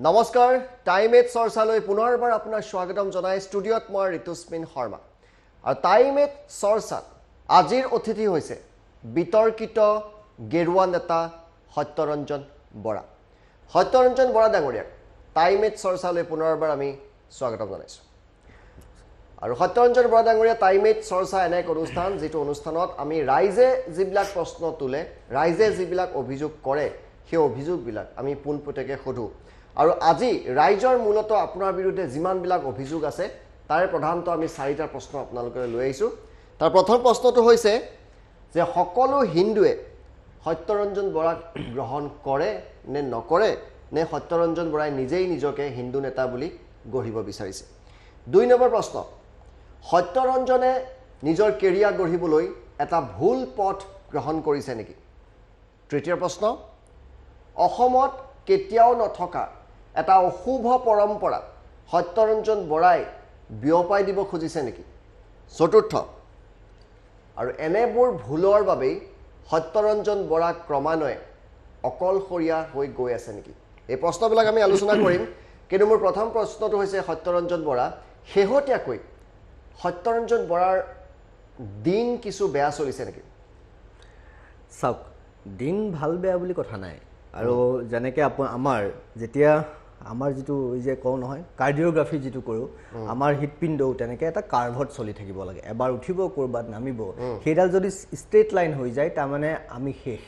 নমস্কাৰ time eight চৰ্চালৈ পুনৰবাৰ আপোনাৰ স্বাগতম জনাই ষ্টুডিঅ'ত মই ঋতুস্মিন শৰ্মা আৰু টাইম এইট চৰ্চাত আজিৰ অতিথি হৈছে বিতৰ্কিত গেৰুৱা নেতা সত্যৰঞ্জন বৰা ডাঙৰীয়াক টাইম এইট চৰ্চালৈ পুনৰবাৰ আমি স্বাগতম জনাইছোঁ আৰু সত্যৰঞ্জন বৰা ডাঙৰীয়া টাইম এইট চৰ্চা এনে এক অনুষ্ঠান যিটো অনুষ্ঠানত আমি ৰাইজে যিবিলাক প্ৰশ্ন তোলে ৰাইজে যিবিলাক অভিযোগ কৰে সেই অভিযোগবিলাক আমি পোনপটীয়াকৈ সোধোঁ আৰু আজি ৰাইজৰ মূলত আপোনাৰ বিৰুদ্ধে যিমানবিলাক অভিযোগ আছে তাৰে প্ৰধানতঃ আমি চাৰিটা প্ৰশ্ন আপোনালোকে লৈ আহিছোঁ তাৰ প্ৰথম প্ৰশ্নটো হৈছে যে সকলো হিন্দুৱে সত্যৰঞ্জন বৰাক গ্ৰহণ কৰে নে নকৰে নে সত্যৰঞ্জন বৰাই নিজেই নিজকে হিন্দু নেতা বুলি গঢ়িব বিচাৰিছে ২ নম্বৰ প্ৰশ্ন সত্যৰঞ্জনে নিজৰ কেৰিয়াৰ গঢ়িবলৈ এটা ভুল পথ গ্ৰহণ কৰিছে নেকি তৃতীয় প্ৰশ্ন অসমত কেতিয়াও নথকা এটা অশুভ পৰম্পৰা সত্যৰঞ্জন বৰাই বিয়পাই দিব খুজিছে নেকি চতুৰ্থ আৰু এনেবোৰ ভুলৰ বাবেই সত্যৰঞ্জন বৰা ক্ৰমান্বয়ে অকলশৰীয়া হৈ গৈ আছে নেকি এই প্ৰশ্নবিলাক আমি আলোচনা কৰিম কিন্তু মোৰ প্ৰথম প্ৰশ্নটো হৈছে সত্যৰঞ্জন বৰা শেহতীয়াকৈ সত্যৰঞ্জন বৰাৰ দিন কিছু বেয়া চলিছে নেকি চাওক দিন ভাল বেয়া বুলি কথা নাই আৰু যেনেকৈ আমাৰ যেতিয়া আমাৰ যিটো যে কওঁ নহয় কাৰ্ডিঅ'গ্ৰাফি যিটো কৰোঁ আমাৰ হৃদপিণ্ডও তেনেকৈ এটা কাৰ্ভত চলি থাকিব লাগে এবাৰ উঠিব ক'ৰবাত নামিব সেইডাল যদি ষ্ট্ৰেইট লাইন হৈ যায় তাৰমানে আমি শেষ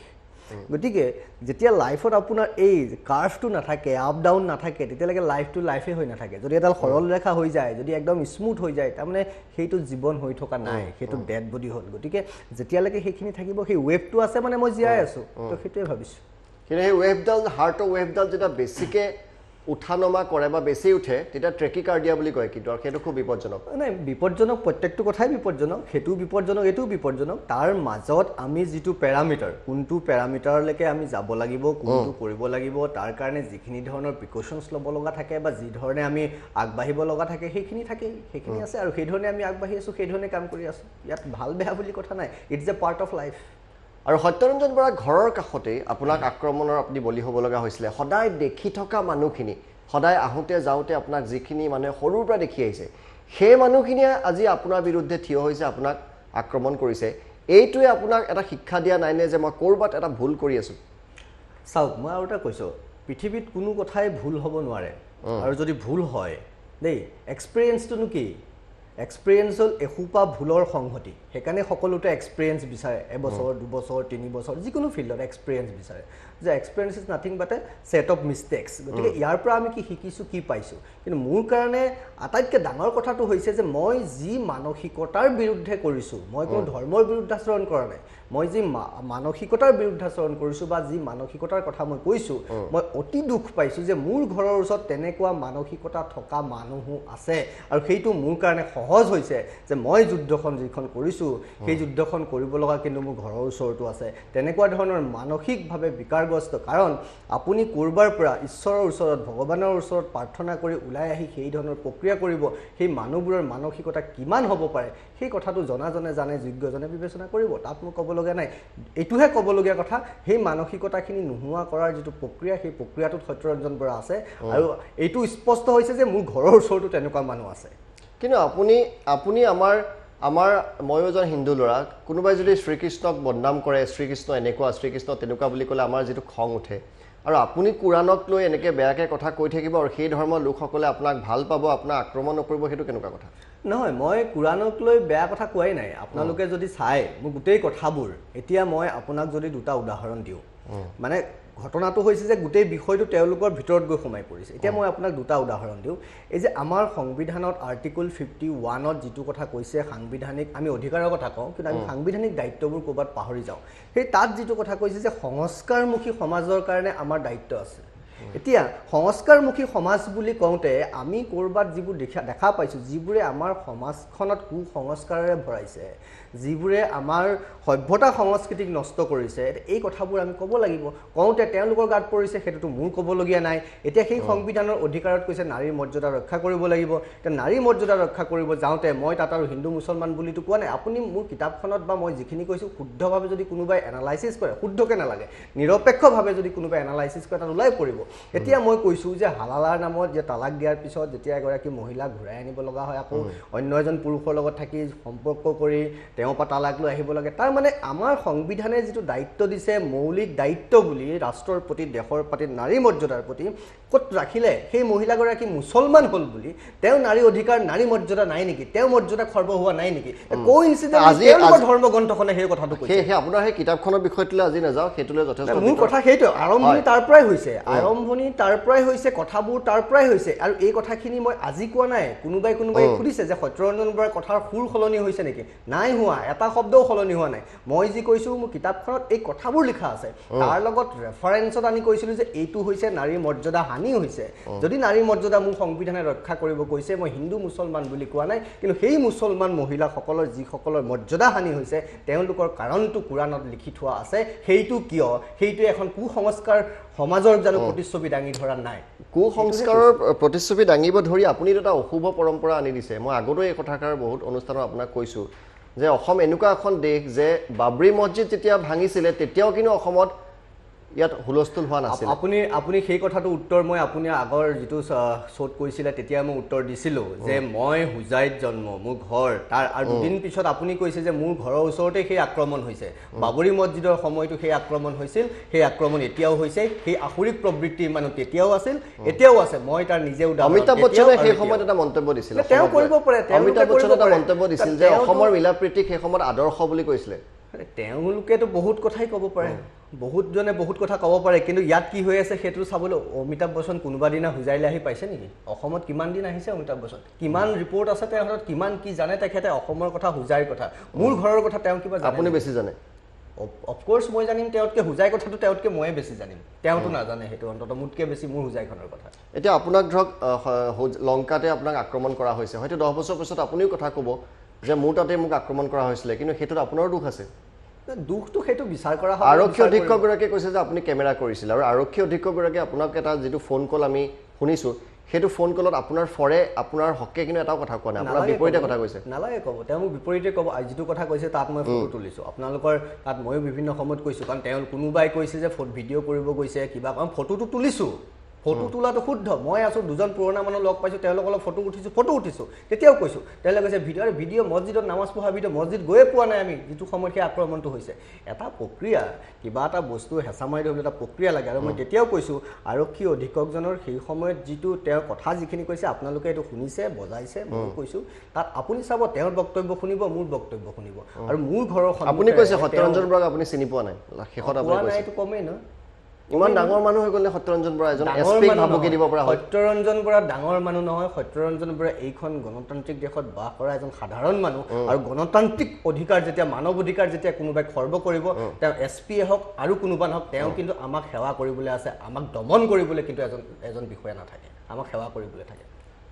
গতিকে যেতিয়া লাইফত আপোনাৰ এই কাৰ্ভটো নাথাকে আপ ডাউন নাথাকে তেতিয়ালৈকে লাইফে হৈ নাথাকে যদি এডাল সৰল ৰেখা হৈ যায় যদি একদম স্মুথ হৈ যায় তাৰমানে সেইটো জীৱন হৈ থকা নাই সেইটো ডেড বডি হ'ল গতিকে যেতিয়ালৈকে সেইখিনি থাকিব সেই ৱেভটো আছে মানে মই জীয়াই আছোঁ তো সেইটোৱে ভাবিছোঁ কিন্তু সেই ৱেভডাল হাৰ্টৰ ৱেভডাল যেতিয়া বেছিকৈ উঠা নমা কৰে বা বেছি উঠে তেতিয়া ট্ৰেকিকাৰ্ডিয়া বুলি কয় কিন্তু আৰু সেইটো খুব বিপদজনক নাই বিপদজনক প্ৰত্যেকটো কথাই বিপদজনক সেইটো বিপদজনক এইটোও বিপদজনক তাৰ মাজত আমি যিটো পেৰামিটাৰ কোনটো পেৰামিটাৰলৈকে আমি যাব লাগিব কোনটো কৰিব লাগিব তাৰ কাৰণে যিখিনি ধৰণৰ প্ৰিকশ্যনছ ল'ব লগা থাকে বা যি ধৰণে আমি আগবাঢ়িব লগা থাকে সেইখিনি আছে আৰু সেই ধৰণে আমি আগবাঢ়ি আছোঁ সেই ধৰণে কাম কৰি আছোঁ ইয়াত ভাল বেয়া বুলি কথা নাই it's a part of life আৰু সত্যৰঞ্জন বৰা ঘৰৰ কাষতেই আপোনাক আক্ৰমণৰ আপুনি বলি হ'ব লগা হৈছিলে সদায় দেখি থকা মানুহখিনি সদায় আহোঁতে যাওঁতে আপোনাক যিখিনি মানুহে সৰুৰ পৰা দেখি আহিছে সেই মানুহখিনিয়ে আজি আপোনাৰ বিৰুদ্ধে থিয় হৈছে আপোনাক আক্ৰমণ কৰিছে এইটোৱে আপোনাক এটা শিক্ষা দিয়া নাইনে যে মই ক'ৰবাত এটা ভুল কৰি আছোঁ চাওক মই আৰু এটা কৈছোঁ পৃথিৱীত কোনো কথাই ভুল হ'ব নোৱাৰে আৰু যদি ভুল হয় দেই এক্সপিৰিয়েঞ্চটোনো কি এক্সপিৰিয়েঞ্চ হ'ল এসোপা ভুলৰ সংহতি সেইকাৰণে সকলোতে এক্সপিৰিয়েঞ্চ বিচাৰে এবছৰ 2 বছৰ 3 বছৰ যিকোনো ফিল্ডত এক্সপিৰিয়েঞ্চ বিচাৰে যে experience is nothing but a set of mistakes গতিকে ইয়াৰ পৰা আমি কি শিকিছোঁ কি পাইছোঁ কিন্তু মোৰ কাৰণে আটাইতকৈ ডাঙৰ কথাটো হৈছে যে মই যি মানসিকতাৰ বিৰুদ্ধে কৰিছোঁ মই কোনো ধৰ্মৰ বিৰুদ্ধাচৰণ কৰা নাই মই যি মানসিকতাৰ বিৰুদ্ধাচৰণ কৰিছোঁ বা যি মানসিকতাৰ কথা মই কৈছোঁ মই অতি দুখ পাইছোঁ যে মোৰ ঘৰৰ ওচৰত তেনেকুৱা মানসিকতা থকা মানুহো আছে আৰু সেইটো মোৰ কাৰণে সহজ হৈছে যে মই যুদ্ধখন যিখন কৰিছোঁ সেই যুদ্ধখন কৰিব লগা কিন্তু মোৰ ঘৰৰ ওচৰতো আছে তেনেকুৱা ধৰণৰ মানসিকভাৱে বিকাৰগ্ৰস্ত কাৰণ আপুনি ক'ৰবাৰ পৰা ঈশ্বৰৰ ওচৰত ভগৱানৰ ওচৰত প্ৰাৰ্থনা কৰি ওলাই আহি সেই ধৰণৰ প্ৰক্ৰিয়া কৰিব সেই মানুহবোৰৰ মানসিকতা কিমান হ'ব পাৰে সেই কথাটো জনাজনে জানে যোগ্যজনে বিবেচনা কৰিব তাত মই ক'বলগীয়া নাই এইটোহে ক'বলগীয়া কথা সেই মানসিকতাখিনি নোহোৱা কৰাৰ যিটো প্ৰক্ৰিয়া সেই প্ৰক্ৰিয়াটোত সত্যৰঞ্জন বৰা আছে আৰু এইটো স্পষ্ট হৈছে যে মোৰ ঘৰৰ ওচৰতো তেনেকুৱা মানুহ আছে কিন্তু আপুনি আমাৰ ময়ো এজন হিন্দু ল'ৰা কোনোবাই যদি শ্ৰীকৃষ্ণক বদনাম কৰে শ্ৰীকৃষ্ণ এনেকুৱা শ্ৰীকৃষ্ণ তেনেকুৱা বুলি ক'লে আমাৰ যিটো খং উঠে আৰু আপুনি কোৰাণক লৈ এনেকৈ বেয়াকৈ কথা কৈ থাকিব আৰু সেই ধৰ্মৰ লোকসকলে আপোনাক ভাল পাব আপোনাক আক্ৰমণ নকৰিব সেইটো কেনেকুৱা কথা নহয় মই কোৰাণক লৈ বেয়া কথা কোৱাই নাই আপোনালোকে যদি চাই মোৰ গোটেই কথাবোৰ এতিয়া মই আপোনাক যদি 2টা উদাহৰণ দিওঁ মানে ঘটনাটো হৈছে যে গোটেই বিষয়টো তেওঁলোকৰ ভিতৰত গৈ সোমাই পৰিছে এতিয়া মই আপোনাক 2টা উদাহৰণ দিওঁ এই যে আমাৰ সংবিধানত আৰ্টিকল 51ত যিটো কথা কৈছে সাংবিধানিক আমি অধিকাৰৰ কথা কওঁ কিন্তু আমি সাংবিধানিক দায়িত্ববোৰ ক'ৰবাত পাহৰি যাওঁ সেই তাত যিটো কথা কৈছে যে সংস্কাৰমুখী সমাজৰ কাৰণে আমাৰ দায়িত্ব আছে এতিয়া সংস্কাৰমুখী সমাজ বুলি কওঁতে আমি ক'ৰবাত যিবোৰ দেখা পাইছোঁ যিবোৰে আমাৰ সমাজখনত কুসংস্কাৰেৰে ভৰাইছে যিবোৰে আমাৰ সভ্যতা সংস্কৃতিক নষ্ট কৰিছে এই কথাবোৰ আমি ক'ব লাগিব কওঁতে তেওঁলোকৰ গাত পৰিছে সেইটোতো মোৰ ক'বলগীয়া নাই এতিয়া সেই সংবিধানৰ অধিকাৰত কৈছে নাৰীৰ মৰ্যাদা ৰক্ষা কৰিব লাগিব এতিয়া নাৰীৰ মৰ্যাদা ৰক্ষা কৰিব যাওঁতে মই তাত আৰু হিন্দু মুছলমান বুলিতো কোৱা নাই আপুনি মোৰ কিতাপখনত বা মই যিখিনি কৈছোঁ শুদ্ধভাৱে যদি কোনোবাই এনালাইচিছ কৰে শুদ্ধকৈ নালাগে নিৰপেক্ষভাৱে যদি কোনোবাই এনালাইচিছ কৰে তাত ওলাই পৰিব এতিয়া মই কৈছোঁ যে হালালাৰ নামত যে তালাক দিয়াৰ পিছত যেতিয়া এগৰাকী মহিলাক ঘূৰাই আনিব লগা হয় আকৌ অন্য এজন পুৰুষৰ লগত থাকি সম্পৰ্ক কৰি তেওঁৰ পৰা তালাক লৈ আহিব লাগে তাৰ মানে আমাৰ সংবিধানে যিটো দায়িত্ব দিছে মৌলিক দায়িত্ব বুলি ৰাষ্ট্ৰৰ প্ৰতি দেশৰ প্ৰতি নাৰী মৰ্যাদাৰ প্ৰতি ক'ত ৰাখিলে সেই মহিলাগৰাকী মুছলমান হ'ল বুলি তেওঁ নাৰী অধিকাৰ নাৰী মৰ্যাদা নাই নেকি তেওঁ মৰ্যাদা খৰ্ব হোৱা নাই নেকি কোইনচিডেন্ট ধৰ্মগ্ৰন্থখনে সেই কথাটো কৈছে সেই আপোনাৰ সেই কিতাপখনৰ বিষয়টোলৈ আজি নাযাওঁ সেইটোলৈ যথেষ্ট মোৰ কথা সেইটো আৰম্ভণি তাৰ পৰাই হৈছে আৰম্ভণি তাৰ পৰাই হৈছে কথাবোৰ তাৰ পৰাই হৈছে আৰু এই কথাখিনি মই আজি কোৱা নাই কোনোবাই সুধিছে যে সত্যৰঞ্জন বৰাৰ কথাৰ সুৰ সলনি হৈছে নেকি নাই হোৱা এটা শব্দও সলনি হোৱা নাই মই যি কৈছোঁ মোৰ কিতাপখনত এই কথাবোৰ লিখা আছে তাৰ লগত ৰেফাৰেন্সত আনি কৈছিলোঁ যে এইটো হৈছে নাৰীৰ মৰ্যাদা হানি হৈছে যদি নাৰীৰ মৰ্যাদা মোৰ সংবিধানে ৰক্ষা কৰিব কৈছে মই হিন্দু মুছলমান বুলি কোৱা নাই কিন্তু সেই মুছলমান মহিলাসকলৰ যিসকলৰ মৰ্যাদা হানি হৈছে তেওঁলোকৰ কাৰণটো কোৰাণত লিখি থোৱা আছে সেইটো কিয় সেইটো এখন কুসংস্কাৰ সমাজৰ জানো প্ৰতিচ্ছবি দাঙি ধৰা নাই কুসংস্কাৰৰ প্ৰতিচ্ছবি দাঙিব ধৰি আপুনি এটা অশুভ পৰম্পৰা আনি দিছে মই আগতেও এই কথাষাৰ বহুত অনুষ্ঠানত আপোনাক কৈছোঁ যে অসম এনেকুৱা এখন দেশ যে বাবৰি মছজিদ যেতিয়া ভাঙিছিলে তেতিয়াও কিন্তু অসমত ইয়াত হুলস্থুল হোৱা নাছিল আপুনি সেই কথাটো উত্তৰ মই আপুনি আগৰ যিটো শ্ব'ত কৈছিলে তেতিয়া মই উত্তৰ দিছিলোঁ যে মই হুজাইত জন্ম মোৰ ঘৰ তাৰ আৰু দুদিন পিছত আপুনি কৈছে যে মোৰ ঘৰৰ ওচৰতে সেই আক্ৰমণ হৈছে বাবৰি মছজিদৰ সময়তো সেই আক্ৰমণ হৈছিল সেই আক্ৰমণ এতিয়াও হৈছে সেই আসুৰিক প্ৰবৃত্তিৰ মানুহ তেতিয়াও আছিল এতিয়াও আছে মই তাৰ নিজে অমিতাভ বচ্চনে সেই সময়ত এটা মন্তব্য দিছিল তেওঁ কৰিব পাৰে অমিতাভ বচ্চনে এটা মন্তব্য দিছিল যে অসমৰ মিলাপ্ৰীতিক সেই সময়ত আদৰ্শ বুলি কৈছিলে তেওঁলোকেতো বহুত কথাই ক'ব পাৰে বহুতজনে বহুত কথা ক'ব পাৰে কিন্তু ইয়াত কি হৈ আছে সেইটো চাবলৈ অমিতাভ বচ্চন কোনোবা দিনা হুজাইলৈ আহি পাইছে নেকি অসমত কিমান দিন আহিছে অমিতাভ বচ্চন কিমান ৰিপৰ্ট আছে তেওঁৰ হাতত কিমান কি জানে তেখেতে অসমৰ কথা হুজাইৰ কথা মোৰ ঘৰৰ কথা তেওঁ কিবা আপুনি বেছি জানে অফক'ৰ্চ মই জানিম তেওঁতকৈ হুজাই কথাটো তেওঁতকৈ ময়ে বেছি জানিম তেওঁতো নাজানে সেইটো অন্তত মোতকৈ বেছি মোৰ হুজাইখনৰ কথা এতিয়া আপোনাক ধৰক লংকাতে আপোনাক আক্ৰমণ কৰা হৈছে হয়তো 10 বছৰ পিছত আপুনিও কথা ক'ব যে মোৰ তাতে মোক আক্ৰমণ কৰা হৈছিলে কিন্তু সেইটোত আপোনাৰো দুখ আছে দুখটো সেইটো বিচাৰ কৰা হয় আৰক্ষী অধীক্ষকগৰাকীয়ে কৈছে যে আপুনি কেমেৰা কৰিছিল আৰু আৰক্ষী অধীক্ষকগৰাকীয়ে আপোনাক এটা যিটো ফোন কল আমি শুনিছোঁ সেইটো ফোন কলত আপোনাৰ ফৰে আপোনাৰ হকে কিন্তু এটাও কথা কোৱা নাই আপোনাৰ বিপৰীতে কথা কৈছে নালাগে ক'ব তেওঁ মোক বিপৰীতে ক'ব যিটো কথা কৈছে তাত মই ফটো তুলিছোঁ আপোনালোকৰ তাত ময়ো বিভিন্ন সময়ত কৈছোঁ কাৰণ তেওঁ কোনোবাই কৈছে যে ভিডিঅ' কৰিব গৈছে কিবা কাৰণ ফটোটো তুলিছোঁ ফটো তোলাটো শুদ্ধ মই আছোঁ দুজন পুৰণা মানুহ লগ পাইছোঁ তেওঁলোকৰ লগত ফটো উঠিছোঁ তেতিয়াও কৈছোঁ তেওঁলোকে কৈছে ভিডিঅ' মছজিদত নামাজ পঢ়া ভিডিঅ' মছজিদ গৈয়ে পোৱা নাই আমি যিটো সময়ত সেই আক্ৰমণটো হৈছে এটা প্ৰক্ৰিয়া কিবা এটা বস্তু হেঁচা মাৰি ধৰিবলৈ এটা প্ৰক্ৰিয়া লাগে আৰু মই তেতিয়াও কৈছোঁ আৰক্ষী অধীক্ষকজনৰ সেই সময়ত যিটো তেওঁৰ কথা যিখিনি কৈছে আপোনালোকে এইটো শুনিছে বজাইছে মই কৈছোঁ তাত আপুনি চাব তেওঁৰ বক্তব্য শুনিব মোৰ বক্তব্য শুনিব আৰু মোৰ ঘৰৰ আপুনি কৈছে সত্যৰঞ্জন বৰাক আপুনি চিনি পোৱা নাই শেষত আপুনি কৈছে এইটো কমেই ন ইমান ডাঙৰ মানুহ হৈ গ'লে সত্যৰঞ্জন বৰা এজন এছপিক ভাবুকি দিব পৰা হয় সত্যৰঞ্জন বৰা ডাঙৰ মানুহ নহয় সত্যৰঞ্জন বৰা এইখন গণতান্ত্ৰিক দেশত বাস কৰা এজন সাধাৰণ মানুহ আৰু গণতান্ত্ৰিক অধিকাৰ যেতিয়া মানৱ অধিকাৰ যেতিয়া কোনোবাই খৰ্ব কৰিব তেওঁ এছপিয়ে হওক আৰু কোনোবা নহওক তেওঁ কিন্তু আমাক সেৱা কৰিবলৈ আছে আমাক দমন কৰিবলৈ কিন্তু এজন বিষয়া নাথাকে আমাক সেৱা কৰিবলৈ থাকে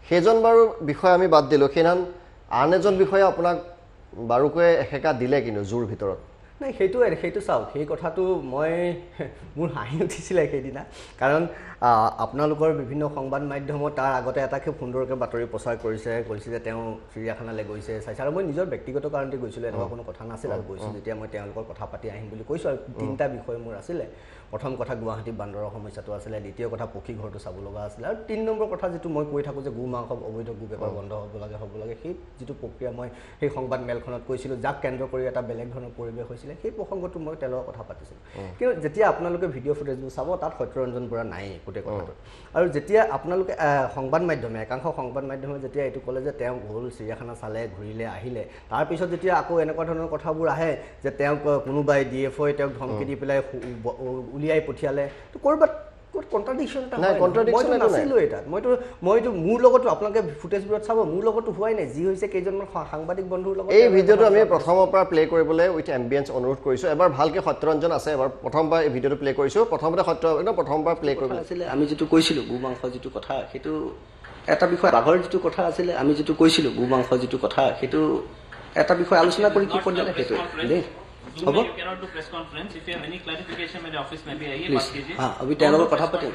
সেইজন বাৰু বিষয় আমি বাদ দিলোঁ সেইদিনাখন আন এজন বিষয়ে আপোনাক বাৰুকৈ এসেকা দিলে কিন্তু জোৰ ভিতৰত নাই সেইটো চাওক সেই কথাটো মই মোৰ হাঁহি উঠিছিলে সেইদিনা কাৰণ আপোনালোকৰ বিভিন্ন সংবাদ মাধ্যমত তাৰ আগতে এটা খুব সুন্দৰকৈ বাতৰি প্ৰচাৰ কৰিছে যে তেওঁ চিৰিয়াখানালৈ গৈছে চাইছে আৰু মই নিজৰ ব্যক্তিগত কাৰণতে গৈছিলোঁ এনেকুৱা কোনো কথা নাছিল আৰু গৈছোঁ যেতিয়া মই তেওঁলোকৰ কথা পাতি আহিম বুলি কৈছোঁ আৰু 3টা বিষয় মোৰ আছিলে প্ৰথম কথা গুৱাহাটী বান্দৰৰ সমস্যাটো আছিলে দ্বিতীয় কথা পক্ষী ঘৰটো চাব লগা আছিলে আৰু 3 নম্বৰ কথা যিটো মই কৈ থাকোঁ যে গো মাংস অবৈধ গো বেপাৰ বন্ধ হ'ব লাগে সেই যিটো প্ৰক্ৰিয়া মই সেই সংবাদ মেলখনত কৈছিলোঁ যাক কেন্দ্ৰ কৰি এটা বেলেগ ধৰণৰ পৰিৱেশ হৈছিলে সেই প্ৰসংগটো মই তেওঁলোকৰ কথা পাতিছিলোঁ কিন্তু যেতিয়া আপোনালোকে ভিডিঅ' ফুটেজবোৰ চাব তাত সত্যৰঞ্জন বৰা নাই গোটেই কথাটো আৰু যেতিয়া আপোনালোকে সংবাদ মাধ্যমে একাংশ সংবাদ মাধ্যমে যেতিয়া এইটো ক'লে যে তেওঁ গ'ল চিৰিয়াখানা চালে ঘূৰিলে আহিলে তাৰপিছত যেতিয়া আকৌ এনেকুৱা ধৰণৰ কথাবোৰ আহে যে তেওঁক কোনোবাই DFOই তেওঁক ধমকি দি পেলাই উলিয়াই পঠিয়ালে তো ক'ৰবাত কণ্ট্ৰাডিকশ্যন এটা নাই কণ্ট্ৰাডিকশ্যন নাছিলোঁ এটাত মইতো মোৰ লগতো আপোনালোকে ফুটেজবোৰত চাব মোৰ লগতো হোৱাই নাই যি হৈছে কেইজনমান সাংবাদিক বন্ধুৰ লগত এই ভিডিঅ'টো আমি প্ৰথমৰ পৰা প্লে কৰিবলৈ উইথ এম্বিয়েন্স অনুৰোধ কৰিছোঁ এবাৰ ভালকৈ সত্যৰঞ্জন আছে এবাৰ প্ৰথমবাৰ এই ভিডিঅ'টো প্লে কৰিছোঁ প্ৰথমতে প্ৰথমবাৰ প্লে কৰিব আছিলে আমি যিটো কৈছিলোঁ গো মাংস যিটো কথা সেইটো এটা বিষয় বাঘৰ যিটো কথা আছিলে আমি যিটো কৈছিলোঁ গো মাংস যিটো কথা সেইটো এটা বিষয় আলোচনা কৰি কি পৰ্যায়ত সেইটো দেই হ'ব তেওঁলোকৰ কথা পাতিম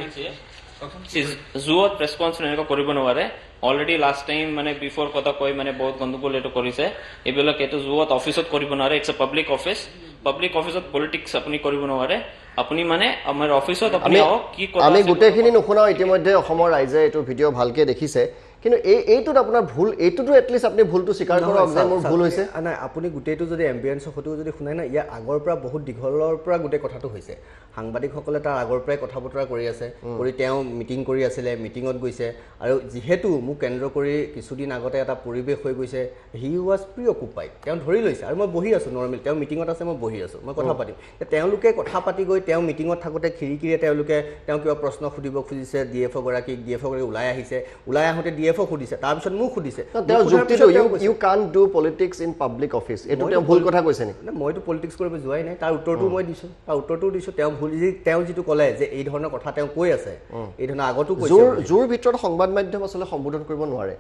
জুত প্ৰেছ কনফাৰেন্স এনেকুৱা কৰিব নোৱাৰে অলৰেডি লাষ্ট টাইম মানে বিফৰ কথা কৈ মানে বহুত গণ্ডগোল এইটো কৰিছে এইবিলাক এইটো জুত অফিচত কৰিব নোৱাৰে ইটছ এ পাব্লিক অফিচত পলিটিক্স আপুনি কৰিব নোৱাৰে আপুনি মানে আমাৰ অফিচত আপুনি আহক কি কথা আমি আছে গোটেইখিনি নুশুনাও ইতিমধ্যে অসমৰ ৰাইজে এইটো ভিডিঅ' ভালকে দেখিছে কিন্তু এইটোত আপোনাৰ ভুল এইটোতো এটলিষ্ট আপুনি ভুলটো স্বীকাৰ কৰক যে মোৰ ভুল হৈছে নাই আপুনি গোটেইটো যদি এম্বিয়েন্সৰ ফটো যদি শুনাই না ইয়াৰ আগৰ পৰা বহুত দীঘলৰ পৰা গোটেই কথাটো হৈছে সাংবাদিকসকলে তাৰ আগৰ পৰাই কথা বতৰা কৰি আছে কৰি তেওঁ মিটিং কৰি আছিলে মিটিঙত গৈছে আৰু যিহেতু মোক কেন্দ্ৰ কৰি কিছুদিন আগতে এটা পৰিৱেশ হৈ গৈছে হি ৱাজ প্ৰি অকুপাইড তেওঁ ধৰি লৈছে আৰু মই বহি আছোঁ নৰ্মেল তেওঁ মিটিঙত আছে মই বহি আছোঁ মই কথা পাতিম তেওঁলোকে কথা পাতি গৈ তেওঁ মিটিঙত থাকোঁতে খিৰিকীৰে তেওঁলোকে তেওঁ কিবা প্ৰশ্ন সুধিব খুজিছে DFO গৰাকী ওলাই আহিছে ওলাই আহোঁতে DFO সুধিছে তাৰপিছত মোক সুধিছে তেওঁ যুক্তিটো you can't do politics in public office এইটো তেওঁ ভুল কথা কৈছে নেকি মইতো পলিটিক্স কৰিব যোৱাই নাই তাৰ উত্তৰটো মই দিছোঁ তেওঁ ভুল তেওঁ যিটো ক'লে যে এই ধৰণৰ কথা তেওঁ কৈ আছে এই ধৰণৰ আগতো কৈছে জোৰ ভিতৰত সংবাদ মাধ্যম আচলতে সম্বোধন কৰিব নোৱাৰে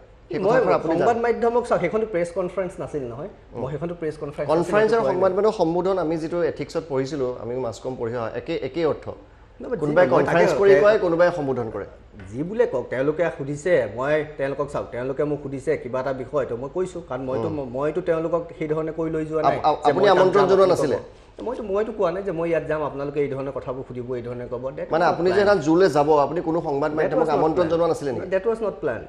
সংবাদ মাধ্যমক চাওক সেইখন প্ৰেছ কনফাৰেন্স নাছিল নহয় মই সেইখন প্ৰেছ কনফাৰেন্সৰ সংবাদ মাধ্যমৰ সম্বোধন আমি যিটো এথিক্সত পঢ়িছিলোঁ আমি মাছকম পঢ়ি অহা একেই অৰ্থ কোনোবাই কনফাৰেন্স কৰি কয় কোনোবাই সম্বোধন কৰে যি বোলে কওক তেওঁলোকে সুধিছে মই তেওঁলোকক চাওক তেওঁলোকে মোক সুধিছে কিবা এটা বিষয় তো মই কৈছোঁ কাৰণ মইতো তেওঁলোকক সেই ধৰণে কৈ লৈ যোৱা নাই আপুনি আমন্ত্ৰণ জনোৱা নাছিলে মইতো কোৱা নাই যে মই ইয়াত যাম আপোনালোকে এই ধৰণৰ কথাবোৰ সুধিব এই ধৰণে ক'ব মানে আপুনি যে জুলে যাব আপুনি কোনো সংবাদ মাধ্যমক আমন্ত্ৰণ জনোৱা নাছিলে নেকি ডেট ৱাজ নট প্লেন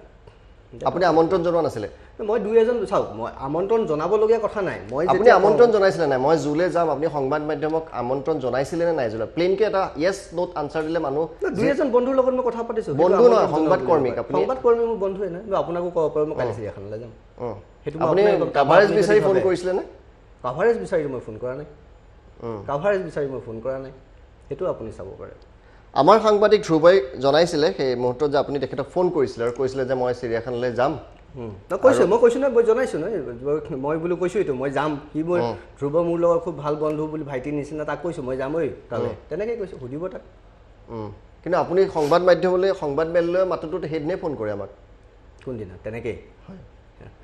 আপুনি আমন্ত্ৰণ জনোৱা নাছিলে মই দুই এজন চাওক মই আমন্ত্ৰণ জনাবলগীয়া কথা নাই মই আপুনি আমন্ত্ৰণ জনাইছিলে নাই মই জুলে যাম আপুনি সংবাদ মাধ্যমক আমন্ত্ৰণ জনাইছিলে নে নাই জুলে প্লেনকে এটা ইয়েছ নোট আনচাৰ দিলে মানুহ দুই এজন বন্ধুৰ লগত মই কথা পাতিছোঁ বন্ধু নহয় সংবাদকৰ্মী আপুনি সংবাদকৰ্মী মোৰ বন্ধুৱে নাই মই আপোনাকো ক'ব পাৰোঁ মই কালি চিৰিয়াখানালৈ যাম সেইটো আপুনি কাভাৰেজ বিচাৰি ফোন কৰিছিলে নে কাভাৰেজ বিচাৰি মই ফোন কৰা নাই কাভাৰেজ বিচাৰি মই ফোন কৰা নাই সেইটো আপুনি চাব পাৰে আমাৰ সাংবাদিক ধ্ৰুৱই জনাইছিলে সেই মুহূৰ্তত যে আপুনি তেখেতক ফোন কৰিছিলে আৰু কৈছিলে যে মই চিৰিয়াখানালৈ যাম কৈছোঁ মই কৈছোঁ নহয় মই জনাইছোঁ নহয় মই বুলি কৈছোঁ এইটো মই যাম সি মই ধ্ৰুৱ মোৰ লগত খুব ভাল বন্ধু বুলি ভাইটিৰ নিচিনা তাক কৈছোঁ মই যাম ঐ তালৈ তেনেকৈ কৈছোঁ সুধিব তাক কিন্তু আপুনি সংবাদ মাধ্যমলৈ সংবাদ মেললৈ মাতটোত সেইদিনাই ফোন কৰে আমাক কোনদিনা তেনেকৈ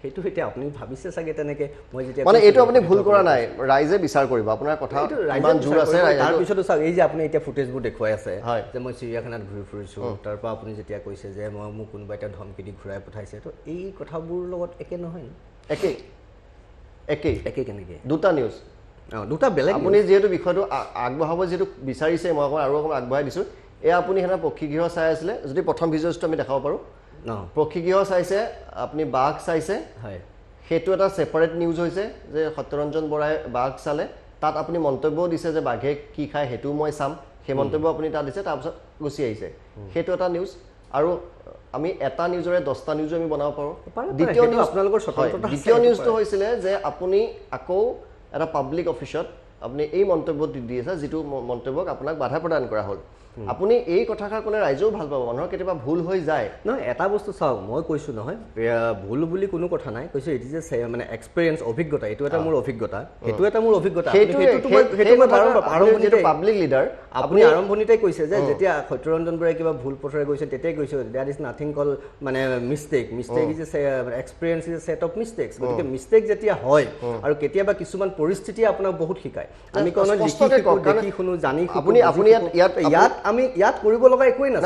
সেইটো এতিয়া আপুনি ভাবিছে চাগে তেনেকৈ মই যেতিয়া মানে এইটো আপুনি ভুল কৰা নাই ৰাইজে বিচাৰ কৰিব আপোনাৰ কথা ইমান জোৰ আছে তাৰপিছতো চাওক এই যে আপুনি এতিয়া ফুটেজবোৰ দেখুৱাই আছে যে মই চিৰিয়াখানাত ঘূৰি ফুৰিছোঁ তাৰ পৰা আপুনি যেতিয়া কৈছে যে মোক কোনোবা এটা ধমকি দি ঘূৰাই পঠাইছে তো এই কথাবোৰ লগত একে নহয় একেই কেনেকৈ দুটা নিউজ দুটা বেলেগ আপুনি যিহেতু বিষয়টো আগবঢ়াব যিহেতু বিচাৰিছে মই অকণমান আৰু অকণমান আগবঢ়াই দিছোঁ এয়া আপুনি সেইদিনা পক্ষীগৃহ চাই আছিলে যদি প্ৰথম ভিজুৱেলছটো আমি দেখাব পাৰোঁ পক্ষীগৃহ চাইছে আপুনি বাঘ চাইছে হয় সেইটো এটা ছেপাৰেট নিউজ হৈছে যে সত্যৰঞ্জন বৰাই বাঘ চালে তাত আপুনি মন্তব্যও দিছে যে বাঘে কি খায় সেইটোও মই চাম সেই মন্তব্য আপুনি তাত দিছে তাৰপিছত গুচি আহিছে সেইটো এটা নিউজ আৰু আমি এটা নিউজৰে 10টা নিউজো আমি বনাব পাৰোঁ দ্বিতীয় নিউজটো হৈছিলে যে আপুনি আকৌ এটা পাব্লিক অফিচত আপুনি এই মন্তব্য দি আছে যিটো মন্তব্যক আপোনাক বাধা প্ৰদান কৰা হ'ল আপুনি এই কথাষাৰ ক'লে ৰাইজেও ভাল পাব মানুহৰ কেতিয়াবা ভুল হৈ যায় নহয় এটা বস্তু চাওক মই কৈছোঁ নহয় ভুল বুলি কোনো কথা নাই কৈছোঁ এইটো যে মানে এক্সপিৰিয়েঞ্চ অভিজ্ঞতা এইটো এটা মোৰ অভিজ্ঞতা সেইটো এটা মোৰ অভিজ্ঞতা পাব্লিক লিডাৰ আপুনি আৰম্ভণিতে কৈছে যে যেতিয়া সত্যৰঞ্জন বৰাই কিবা ভুল পথৰে গৈছে তেতিয়াই কৈছে দেট ইজ নাথিং কল মানে mistake is experience is a set of mistakes গতিকে মিষ্টেক যেতিয়া হয় আৰু কেতিয়াবা কিছুমান পৰিস্থিতিয়ে আপোনাক বহুত শিকায় আমি কোনো দেখি শুনো জানি আপুনি ইয়াত আমি ইয়াত কৰিব লগা একোৱেই নাই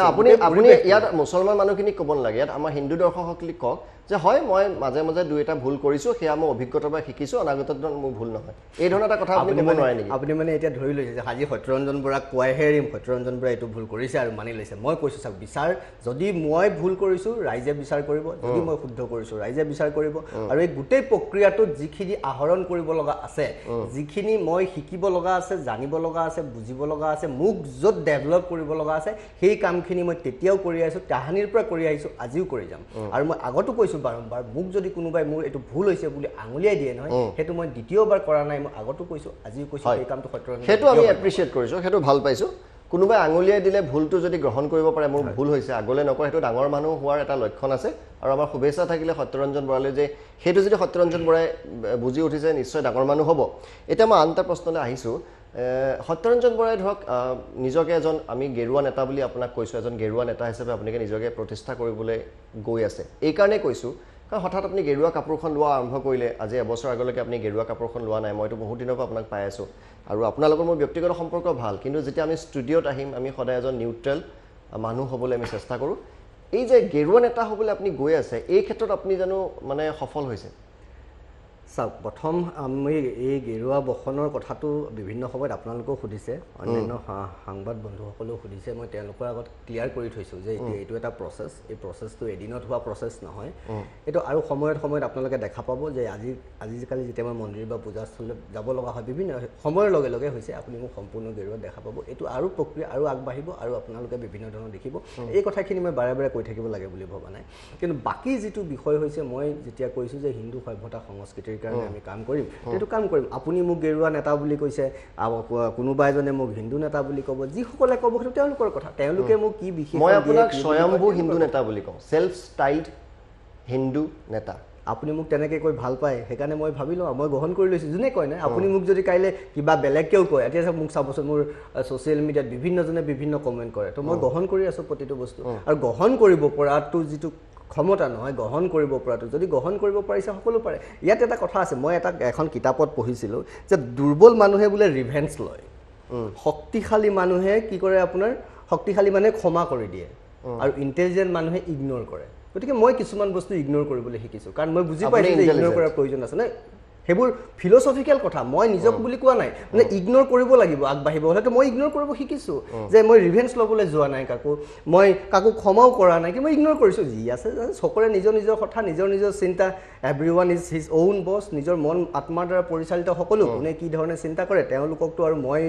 আপুনি ইয়াত মুছলমান মানুহখিনিক ক'ব নালাগে ইয়াত আমাৰ হিন্দু দৰ্শকসকলক কওক যে হয় মই মাজে মাজে দুই এটা ভুল কৰিছোঁ সেয়া মই অভিজ্ঞতাৰ পৰা শিকিছোঁ অনাগত দিনত মোৰ ভুল নহয় এই ধৰণৰ এটা কথা আপুনি ক'ব নোৱাৰে নেকি আপুনি মানে এতিয়া ধৰি লৈছে যে আজি সত্যৰঞ্জন বৰাক কোৱাইহে এৰিম সত্যৰঞ্জন বৰাই এইটো ভুল কৰিছে আৰু মানি লৈছে মই কৈছোঁ চাওক বিচাৰ যদি মই ভুল কৰিছোঁ ৰাইজে বিচাৰ কৰিব যদি মই শুদ্ধ কৰিছোঁ ৰাইজে বিচাৰ কৰিব আৰু এই গোটেই প্ৰক্ৰিয়াটোত যিখিনি আহৰণ কৰিব লগা আছে যিখিনি মই শিকিব লগা আছে জানিব লগা আছে বুজিব লগা আছে মোক য'ত ডেভেলপ কৰিব লগা আছে সেই কামখিনি মই তেতিয়াও কৰি আহিছোঁ তাহানিৰ পৰা কৰি আহিছোঁ আজিও কৰি যাম আৰু মই আগতো কৈছোঁ বাৰম্বাৰ মোক যদি কোনোবাই মোৰ এইটো ভুল হৈছে বুলি আঙুলিয়াই দিয়ে নহয় সেইটো মই দ্বিতীয়বাৰ কৰা নাই মই আগতো কৈছোঁ আজিও কৈছোঁ এই কামটো সত্যৰঞ্জন সেইটো আমি এপ্ৰিচিয়েট কৰিছোঁ সেইটো ভাল পাইছোঁ কোনোবাই আঙুলিয়াই দিলে ভুলটো যদি গ্ৰহণ কৰিব পাৰে মোৰ ভুল হৈছে আগলৈ নকৰে সেইটো ডাঙৰ মানুহ হোৱাৰ এটা লক্ষণ আছে আৰু আমাৰ শুভেচ্ছা থাকিলে সত্যৰঞ্জন বৰালৈ যে সেইটো যদি সত্যৰঞ্জন বৰাই বুজি উঠিছে নিশ্চয় ডাঙৰ মানুহ হ'ব এতিয়া মই আন এটা প্ৰশ্নলৈ আহিছোঁ সত্যৰঞ্জন বৰাই ধৰক নিজকে এজন আমি গেৰুৱা নেতা বুলি আপোনাক কৈছোঁ এজন গেৰুৱা নেতা হিচাপে আপোনালোকে নিজকে প্ৰতিষ্ঠা কৰিবলৈ গৈ আছে এইকাৰণেই কৈছোঁ কাৰণ হঠাৎ আপুনি গেৰুৱা কাপোৰখন লোৱা আৰম্ভ কৰিলে আজি এবছৰ আগলৈকে আপুনি গেৰুৱা কাপোৰখন লোৱা নাই মইতো বহুত দিনৰ পৰা আপোনাক পাই আছোঁ আৰু আপোনালোকৰ মোৰ ব্যক্তিগত সম্পৰ্ক ভাল কিন্তু যেতিয়া আমি ষ্টুডিঅ'ত আহিম আমি সদায় এজন নিউট্ৰেল মানুহ হ'বলৈ আমি চেষ্টা কৰোঁ এই যে গেৰুৱা নেতা হ'বলৈ আপুনি গৈ আছে এই ক্ষেত্ৰত আপুনি জানো মানে সফল হৈছে চাওক প্ৰথম আমি এই গেৰুৱা বসনৰ কথাটো বিভিন্ন সময়ত আপোনালোকেও সুধিছে অন্যান্য সাংবাদ বন্ধুসকলেও সুধিছে মই তেওঁলোকৰ আগত ক্লিয়াৰ কৰি থৈছোঁ যে এইটো এটা প্ৰচেছ এই প্ৰচেছটো এদিনত হোৱা প্ৰচেছ নহয় এইটো আৰু সময়ত আপোনালোকে দেখা পাব যে আজিকালি যেতিয়া মই মন্দিৰ বা পূজাস্থলীত যাব লগা হয় বিভিন্ন সময়ৰ লগে লগে হৈছে আপুনি মোক সম্পূৰ্ণ গেৰুৱাত দেখা পাব এইটো আৰু প্ৰক্ৰিয়া আৰু আগবাঢ়িব আৰু আপোনালোকে বিভিন্ন ধৰণৰ দেখিব এই কথাখিনি মই বাৰে বাৰে কৈ থাকিব লাগে বুলি ভবা নাই কিন্তু বাকী যিটো বিষয় হৈছে মই যেতিয়া কৈছোঁ যে হিন্দু সভ্যতা সংস্কৃতিৰ কাৰণে আমি কাম কৰিম সেইটো কাম কৰিম আপুনি মোক গেৰুৱা নেতা বুলি কৈছে কোনোবা এজনে মোক হিন্দু নেতা বুলি ক'ব যিসকলে ক'ব সেইটো তেওঁলোকৰ কথা তেওঁলোকে মোক কি বিশেষ মই আপোনাক স্বয়ম্ভু হিন্দু নেতা বুলি কওঁ সেলফ স্টাইলড হিন্দু নেতা আপুনি মোক তেনেকৈ কৈ ভাল পায় সেইকাৰণে মই ভাবি লওঁ মই গ্ৰহণ কৰি লৈছোঁ যোনে কয় নাই আপুনি মোক যদি কাইলৈ কিবা বেলেগকেও কয় এতিয়া মোক চাবচোন মোৰ ছ'চিয়েল মিডিয়াত বিভিন্নজনে বিভিন্ন কমেণ্ট কৰে তো মই গ্ৰহণ কৰি আছোঁ প্ৰতিটো বস্তু আৰু গ্ৰহণ কৰিব পৰাটো যিটো ক্ষমতা নহয় গ্ৰহণ কৰিব পৰাটো যদি গ্ৰহণ কৰিব পাৰিছে সকলো পাৰে ইয়াত এটা কথা আছে মই এখন কিতাপত পঢ়িছিলোঁ যে দুৰ্বল মানুহে বোলে ৰিভেঞ্চ লয় শক্তিশালী মানুহে কি কৰে আপোনাৰ শক্তিশালী মানুহে ক্ষমা কৰি দিয়ে আৰু ইণ্টেলিজেণ্ট মানুহে ইগন'ৰ কৰে গতিকে মই কিছুমান বস্তু ইগন'ৰ কৰিবলৈ শিকিছোঁ কাৰণ মই বুজি পাইছোঁ যে ইগন'ৰ কৰাৰ প্ৰয়োজন আছে নাই সেইবোৰ ফিলচফিকেল কথা মই নিজক বুলি কোৱা নাই মানে ইগন'ৰ কৰিব লাগিব আগবাঢ়িব হ'লেতো মই ইগন'ৰ কৰিব শিকিছোঁ যে মই ৰিভেঞ্চ ল'বলৈ যোৱা নাই মই কাকো ক্ষমাও কৰা নাই কি মই ইগন'ৰ কৰিছোঁ যি আছে সকলোৰে নিজৰ নিজৰ কথা নিজৰ নিজৰ চিন্তা এভৰিৱান ইজ হিজ অউন বছ নিজৰ মন আত্মাৰ দ্বাৰা পৰিচালিত সকলো কোনে কি ধৰণে চিন্তা কৰে তেওঁলোককতো আৰু মই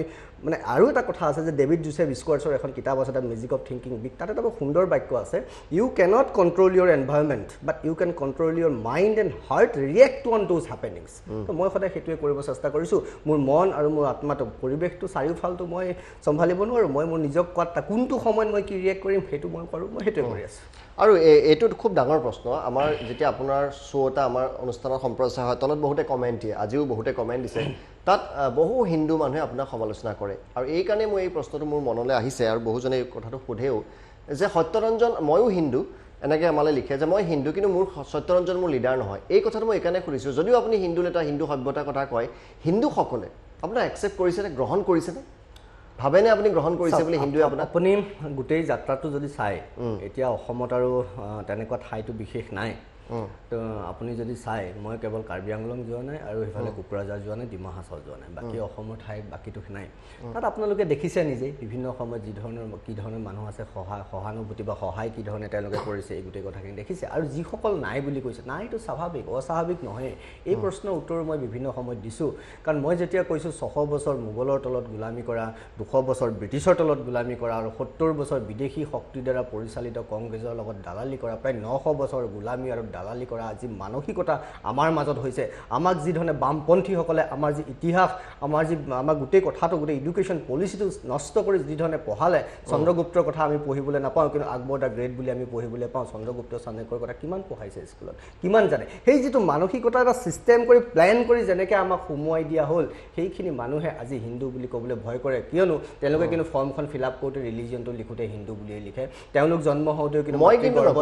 মানে আৰু এটা কথা আছে যে ডেভিড জোচেফ স্কোৱাৰ্টছৰ এখন কিতাপ আছে the magic of thinking big তাত এটা সুন্দৰ বাক্য আছে you cannot control your environment but you can control your mind and heart react on those happenings তো মই সদায় সেইটোৱে কৰিব চেষ্টা কৰিছোঁ মোৰ মন আৰু মোৰ আত্মাটো পৰিৱেশটো চাৰিওফালটো মই চম্ভালিব নোৱাৰোঁ মই মোৰ নিজক কোৱাত কোনটো সময়ত মই কি ৰিয়েক্ট কৰিম সেইটো মই কৰোঁ মই সেইটোৱে কৰি আছোঁ আৰু এইটো খুব ডাঙৰ প্ৰশ্ন আমাৰ যেতিয়া আপোনাৰ শ্ব' এটা আমাৰ অনুষ্ঠানত সম্প্ৰচাৰ হয় তলত বহুতে কমেণ্ট দিয়ে আজিও বহুতে কমেণ্ট দিছে তাত বহু হিন্দু মানুহে আপোনাক সমালোচনা কৰে আৰু এই কাৰণে মই এই প্ৰশ্নটো মোৰ মনলৈ আহিছে আৰু বহুজনে এই কথাটো সোধেও যে সত্যৰঞ্জন ময়ো হিন্দু এনেকৈ আমালৈ লিখে যে মই হিন্দু কিন্তু মোৰ সত্যৰঞ্জন মোৰ লিডাৰ নহয় এই কথাটো মই এইকাৰণে সুধিছোঁ যদিও আপুনি হিন্দু নেতা হিন্দু সভ্যতাৰ কথা কয় হিন্দুসকলে আপোনাক একচেপ্ট কৰিছেনে গ্ৰহণ কৰিছেনে ভাবেনে আপুনি গ্ৰহণ কৰিছে বুলি হিন্দুৱে আপোনাক আপুনি গোটেই যাত্ৰাটো যদি চায় এতিয়া অসমত আৰু তেনেকুৱা ঠাইটো বিশেষ নাই তো আপুনি যদি চায় মই কেৱল কাৰ্বি আংলং যোৱা নাই আৰু সেইফালে কোকৰাঝাৰ যোৱা নাই ডিমা হাছাও যোৱা নাই বাকী অসমৰ ঠাইত বাকীটো নাই তাত আপোনালোকে দেখিছে নিজেই বিভিন্ন সময়ত কি ধৰণৰ মানুহ আছে সহানুভূতি বা সহায় কি ধৰণে তেওঁলোকে কৰিছে এই গোটেই কথাখিনি দেখিছে আৰু যিসকল নাই বুলি কৈছে নাই এইটো স্বাভাৱিক অস্বাভাৱিক নহয় এই প্ৰশ্নৰ উত্তৰ মই বিভিন্ন সময়ত দিছোঁ কাৰণ মই যেতিয়া কৈছোঁ 600 বছৰ মোগলৰ তলত গোলামী কৰা 200 বছৰ ব্ৰিটিছৰ তলত গোলামী কৰা আৰু 70 বছৰ বিদেশী শক্তিৰ দ্বাৰা পৰিচালিত কংগ্ৰেছৰ লগত দালালি কৰা প্ৰায় 900 বছৰ গোলামী আৰু দালালি কৰা যি মানসিকতা আমাৰ মাজত হৈছে আমাক যি ধৰণে বামপন্থীসকলে আমাৰ যি ইতিহাস আমাৰ গোটেই কথাটো গোটেই এডুকেশ্যন পলিচিটো নষ্ট কৰি যি ধৰণে পঢ়ালে চন্দ্ৰগুপ্তৰ কথা আমি পঢ়িবলৈ নাপাওঁ কিন্তু আকবৰ দ্য গ্ৰেট বুলি আমি পঢ়িবলৈ পাওঁ চন্দ্ৰগুপ্ত চাণক্যৰ কথা কিমান পঢ়াইছে স্কুলত কিমান জানে সেই যিটো মানসিকতা এটা ছিষ্টেম কৰি প্লেন কৰি যেনেকৈ আমাক সোমোৱাই দিয়া হ'ল সেইখিনি মানুহে আজি হিন্দু বুলি ক'বলৈ ভয় কৰে কিয়নো তেওঁলোকে কিন্তু ফৰ্মখন ফিল আপ কৰোঁতে ৰিলিজিয়নটো লিখোঁতে হিন্দু বুলিয়েই লিখে তেওঁলোক জন্ম হওঁতেও কিন্তু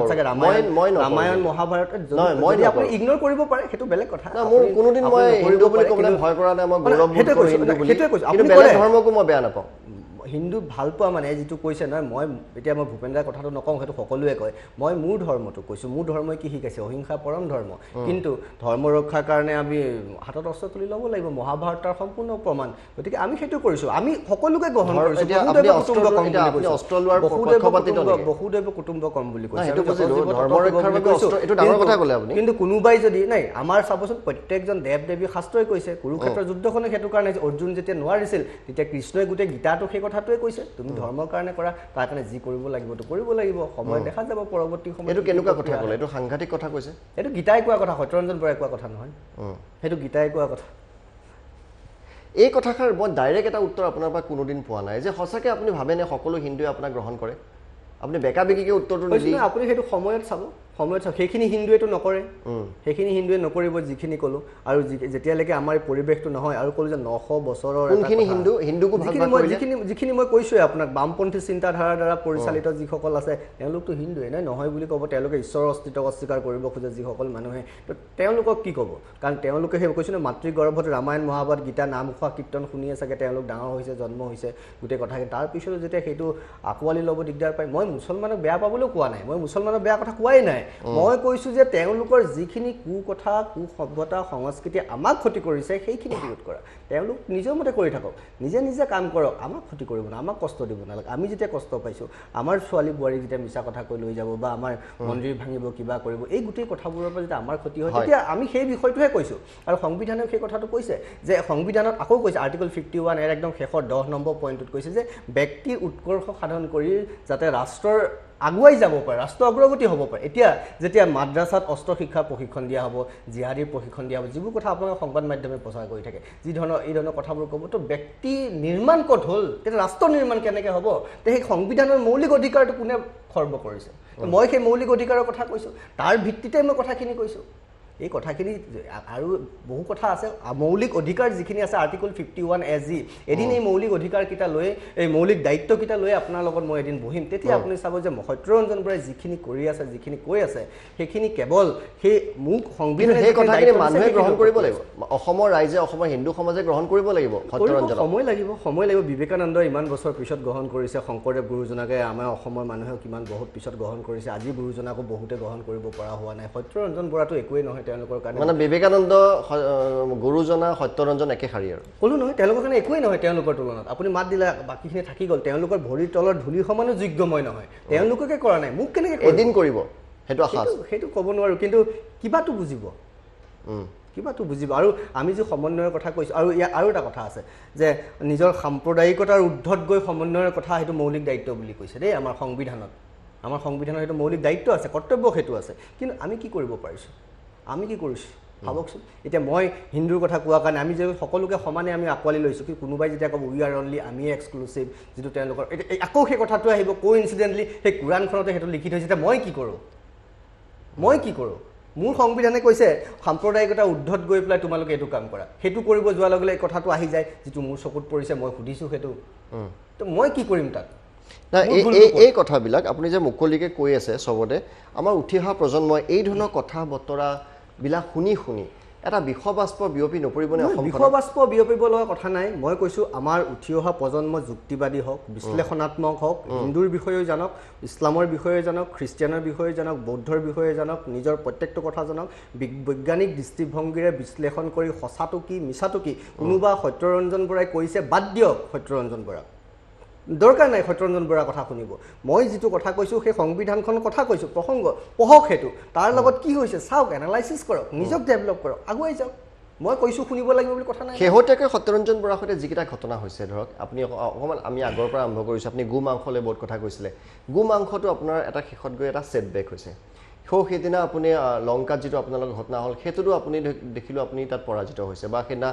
চাগে ৰামায়ণ মহাভাৰত আপুনি ইগন'ৰ কৰিব পাৰে সেইটো বেলেগ কথা মোৰ কোনোদিন মই হিন্দু বুলি ক'বলৈ ভয় কৰা নাই মই গৌৰৱ কিন্তু বেলেগ ধৰ্মকো মই বেয়া নাপাওঁ হিন্দু ভাল পোৱা মানে যিটো কৈছে নহয় মই এতিয়া মই ভূপেন্দ্ৰাৰ কথাটো নকওঁ সেইটো সকলোৱে কয় মই মোৰ ধৰ্মটো কৈছোঁ মোৰ ধৰ্মই কি শিকাইছে অহিংসা পৰম ধৰ্ম কিন্তু ধৰ্ম ৰক্ষাৰ কাৰণে আমি হাতত অস্ত্ৰ তুলি ল'ব লাগিব মহাভাৰত তাৰ সম্পূৰ্ণ প্ৰমাণ গতিকে আমি সেইটো কৰিছোঁ আমি সকলোকে গ্ৰহণ কৰিছোঁ বহুদেৱ কুটুম্বকম বুলি কৈছে কিন্তু কোনোবাই যদি নাই আমাৰ চাবচোন প্ৰত্যেকজন দেৱ দেৱী শাস্ত্ৰই কৈছে কুৰুক্ষেত্ৰৰ যুদ্ধখনে সেইটো কাৰণে অৰ্জুন যেতিয়া নোৱাৰিছিল তেতিয়া কৃষ্ণই গোটেই গীতাটো সেই কথাটোৱে কৈছে তুমি ধৰ্মৰ কাৰণে কৰা তাৰ কাৰণে যি কৰিব লাগিবতো কৰিব লাগিব সময় দেখা যাব পৰৱৰ্তী সময়ত এইটো কেনেকুৱা কথা ক'লে এইটো সাংঘাতিক কথা কৈছে এইটো গীতাই কোৱা কথা সত্যৰঞ্জন বৰাই কোৱা কথা নহয় সেইটো গীতাই কোৱা কথা এই কথাষাৰ মই ডাইৰেক্ট এটা উত্তৰ আপোনাৰ পৰা কোনোদিন পোৱা নাই যে সঁচাকৈ আপুনি ভাবেনে সকলো হিন্দুৱে আপোনাক গ্ৰহণ কৰে আপুনি বেকা বেকিকৈ উত্তৰটো নিদিয়ে আপুনি সেইটো সময়ত চাব সেইখিনি হিন্দুৱেতো নকৰে সেইখিনি হিন্দুৱে নকৰিব যিখিনি ক'লোঁ আৰু যেতিয়ালৈকে আমাৰ পৰিৱেশটো নহয় আৰু ক'লোঁ যে 900 বছৰৰ যিখিনি মই কৈছোঁৱে আপোনাক বামপন্থী চিন্তাধাৰাৰ দ্বাৰা পৰিচালিত যিসকল আছে তেওঁলোকতো হিন্দুৱে নহয় বুলি ক'ব তেওঁলোকে ঈশ্বৰৰ অস্তিত্বক অস্বীকাৰ কৰিব খোজে যিসকল মানুহে তো তেওঁলোকক কি ক'ব কাৰণ তেওঁলোকে সেই কৈছোঁ ন মাতৃগৰ্ভত ৰামায়ণ মহাভাৰত গীতা নামঘোষা কীৰ্তন শুনিয়ে চাগে তেওঁলোক ডাঙৰ হৈছে জন্ম হৈছে গোটেই কথাখিনি তাৰপিছতো যেতিয়া সেইটো আঁকোৱালি ল'ব দিগদাৰ পায় মই মুছলমানক বেয়া পাবলৈও কোৱা নাই মই মুছলমানক বেয়া কথা কোৱাই নাই মই কৈছোঁ যে তেওঁলোকৰ যিখিনি কুকথা কুসভ্যতা সংস্কৃতি আমাক ক্ষতি কৰিছে সেইখিনি বিৰোধ কৰা তেওঁলোক নিজৰ মতে কৰি থাকক নিজে নিজে কাম কৰক আমাক ক্ষতি কৰিব না আমাক কষ্ট দিব নালাগে আমি যেতিয়া কষ্ট পাইছোঁ আমাৰ ছোৱালী বোৱাৰী যেতিয়া মিছা কথা কৈ লৈ যাব বা আমাৰ মন্দিৰ ভাঙিব কিবা কৰিব এই গোটেই কথাবোৰৰ পৰা যেতিয়া আমাৰ ক্ষতি হয় তেতিয়া আমি সেই বিষয়টোহে কৈছোঁ আৰু সংবিধানেও সেই কথাটো কৈছে যে সংবিধানত আকৌ কৈছে আৰ্টিকল 51 এৰ একদম শেষৰ 10 নম্বৰ পইণ্টত কৈছে যে ব্যক্তিৰ উৎকৰ্ষ সাধন কৰি যাতে ৰাষ্ট্ৰৰ আগুৱাই যাব পাৰে ৰাষ্ট্ৰ অগ্ৰগতি হ'ব পাৰে এতিয়া যেতিয়া মাদ্ৰাসাত অস্ত্ৰ শিক্ষা প্ৰশিক্ষণ দিয়া হ'ব জিহাদীৰ প্ৰশিক্ষণ দিয়া হ'ব যিবোৰ কথা আপোনালোকে সংবাদ মাধ্যমে প্ৰচাৰ কৰি থাকে যি ধৰণৰ এই ধৰণৰ কথাবোৰ ক'ব তো ব্যক্তি নিৰ্মাণ ক'ত হ'ল তেতিয়া ৰাষ্ট্ৰ নিৰ্মাণ কেনেকৈ হ'ব তে সেই সংবিধানৰ মৌলিক অধিকাৰটো কোনে খৰ্ব কৰিছে মই সেই মৌলিক অধিকাৰৰ কথা কৈছোঁ তাৰ ভিত্তিতে মই কথাখিনি কৈছোঁ এই কথাখিনি আৰু বহু কথা আছে মৌলিক অধিকাৰ যিখিনি আছে আৰ্টিকল 51 এজ জি এদিন এই মৌলিক অধিকাৰকেইটা লৈ এই মৌলিক দায়িত্বকেইটা লৈ আপোনাৰ লগত মই এদিন বহিম তেতিয়া আপুনি চাব যে সত্যৰঞ্জন বৰাই যিখিনি কৰি আছে যিখিনি কৈ আছে সেইখিনি কেৱল সেই মোক সংবিধানে সেই কথাখিনি মানুহে গ্ৰহণ কৰিব লাগিব অসমৰ ৰাইজে অসমৰ হিন্দু সমাজে গ্ৰহণ কৰিব লাগিব সত্যৰঞ্জন সময় লাগিব বিবেকানন্দ ইমান বছৰ পিছত গ্ৰহণ কৰিছে শংকৰদেৱ গুৰুজনাকে আমাৰ অসমৰ মানুহেও কিমান বহুত পিছত গ্ৰহণ কৰিছে আজি গুৰুজনাকো বহুতে গ্ৰহণ কৰিব পৰা হোৱা নাই সত্যৰঞ্জন বৰাটো একোৱেই নহয় তেওঁলোকৰ কাৰণে মানে বিবেকানন্দ গুৰুজনা সত্যৰঞ্জন একে শাৰী আৰু ক'লো নহয় তেওঁলোকৰ কাৰণে একোৱেই নহয় তেওঁলোকৰ তুলনাত আপুনি মাত দিলে বাকীখিনি থাকি গ'ল তেওঁলোকৰ ভৰিৰ তলৰ ধূলি সমানো যোগ্য মই নহয় তেওঁলোককে কৰা নাই মোক কেনেকৈ এদিন কৰিব সেইটো আশা সেইটো ক'ব নোৱাৰোঁ কিন্তু কিবাটো বুজিব আৰু আমি যি সমন্বয়ৰ কথা কৈছোঁ আৰু ইয়াৰ আৰু এটা কথা আছে যে নিজৰ সাম্প্ৰদায়িকতাৰ ঊৰ্ধত গৈ সমন্বয়ৰ কথা সেইটো মৌলিক দায়িত্ব বুলি কৈছে দেই আমাৰ সংবিধানত সেইটো মৌলিক দায়িত্ব আছে কৰ্তব্য সেইটো আছে কিন্তু আমি কি কৰিব পাৰিছোঁ আমি কি কৰিছোঁ ভাবকচোন এতিয়া মই হিন্দুৰ কথা কোৱাৰ কাৰণে আমি যে সকলোকে সমানে আমি আঁকোৱালি লৈছোঁ কি কোনোবাই যেতিয়া ক'ব উই আৰ অনলি আমিয়ে এক্সক্লুচিভ যিটো তেওঁলোকৰ আকৌ সেই কথাটো আহিব কোইনচিডেণ্টলি সেই কোৰাণখনতে সেইটো লিখি থৈছে এতিয়া মই কি কৰোঁ মোৰ সংবিধানে কৈছে সাম্প্ৰদায়িকতা ঊৰ্ধত গৈ পেলাই তোমালোকে এইটো কাম কৰা সেইটো কৰিব যোৱাৰ লগে লগে এই কথাটো আহি যায় যিটো মোৰ চকুত পৰিছে মই সুধিছোঁ সেইটো তো মই কি কৰিম তাত না এই কথাবিলাক আপুনি যে মুকলিকে কৈ আছে চবতে আমাৰ উঠি অহা প্ৰজন্মই এই ধৰণৰ কথা বতৰাবিলাক শুনি এটা বিষবাষ্প বিয়পি নপৰিবনে অসমখন বিষবাষ্প বিয়পিব লগা কথা নাই মই কৈছোঁ আমাৰ উঠি অহা প্ৰজন্ম যুক্তিবাদী হওক বিশ্লেষণাত্মক হওক হিন্দুৰ বিষয়েও জানক ইছলামৰ বিষয়ে জানক খ্ৰীষ্টিয়ানৰ বিষয়ে জানক বৌদ্ধৰ বিষয়ে জানক নিজৰ প্ৰত্যেকটো কথা জানক বৈজ্ঞানিক দৃষ্টিভংগীৰে বিশ্লেষণ কৰি সঁচাটো কি মিছাটো কি কোনোবা সত্যৰঞ্জন বৰাই কৈছে বাদ দিয়ক সত্যৰঞ্জন বৰা দৰকাৰ নাই সত্যৰঞ্জন বৰাৰ কথা শুনিব মই যিটো কথা কৈছোঁ সেই সংবিধানখনৰ কথা কৈছোঁ প্ৰসংগ পঢ়ক সেইটো তাৰ লগত কি হৈছে চাওক এনালাইচিছ কৰক নিজক ডেভেলপ কৰক আগুৱাই যাওক মই কৈছোঁ শুনিব লাগিব বুলি কথা নাই শেহতীয়াকৈ সত্যৰঞ্জন বৰাৰ সৈতে যিকেইটা ঘটনা হৈছে ধৰক আপুনি অকণমান আমি আগৰ পৰা আৰম্ভ কৰিছোঁ আপুনি গো মাংসলৈ বহুত কথা কৈছিলে গো মাংসটো আপোনাৰ এটা শেষত গৈ এটা ছেটবেক হৈছে সেইদিনা আপুনি লংকাত যিটো আপোনালোকৰ ঘটনা হ'ল সেইটোতো আপুনি দেখিলোঁ আপুনি তাত পৰাজিত হৈছে বা সেইদিনা